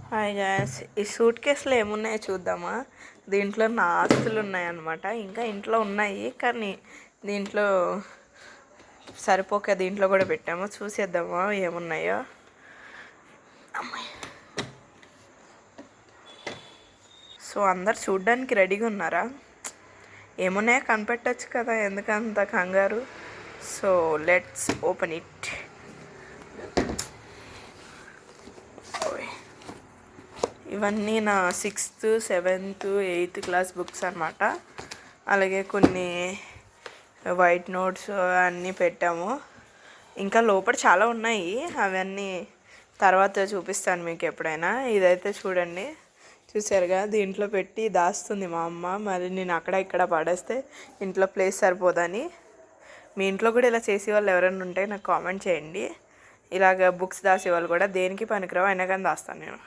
Hi guys, ఈ suit కేసులో ఏమున్నాయో చూద్దామా. దీంట్లో నా ఆస్తులు ఉన్నాయన్నమాట. ఇంకా ఇంట్లో ఉన్నాయి కానీ దీంట్లో సరిపోక దీంట్లో కూడా పెట్టాము. చూసేద్దామా ఏమున్నాయో. అమ్మాయి, సో అందరు చూడ్డానికి రెడీగా ఉన్నారా? ఏమున్నాయో కనిపెట్టచ్చు కదా, ఎందుకంత కంగారు. So let's open it. ఇవన్నీ నా 6th, 7th, 8th class books అన్నమాట. అలాగే కొన్ని వైట్ నోట్స్ అన్నీ పెట్టాము. ఇంకా లోపల చాలా ఉన్నాయి, అవన్నీ తర్వాత చూపిస్తాను మీకు ఎప్పుడైనా. ఇదైతే చూడండి, చూసారుగా, దీంట్లో పెట్టి దాస్తుంది మా అమ్మ. మరి నేను అక్కడ ఇక్కడ పడేస్తే ఇంట్లో ప్లేస్ సరిపోదని. మీ ఇంట్లో కూడా ఇలా చేసే వాళ్ళు ఎవరైనా ఉంటే నాకు కామెంట్ చేయండి. ఇలాగ బుక్స్ దాసేవాళ్ళు కూడా దేనికి పనికిరావు అయినా కానీ దాస్తాను నేను.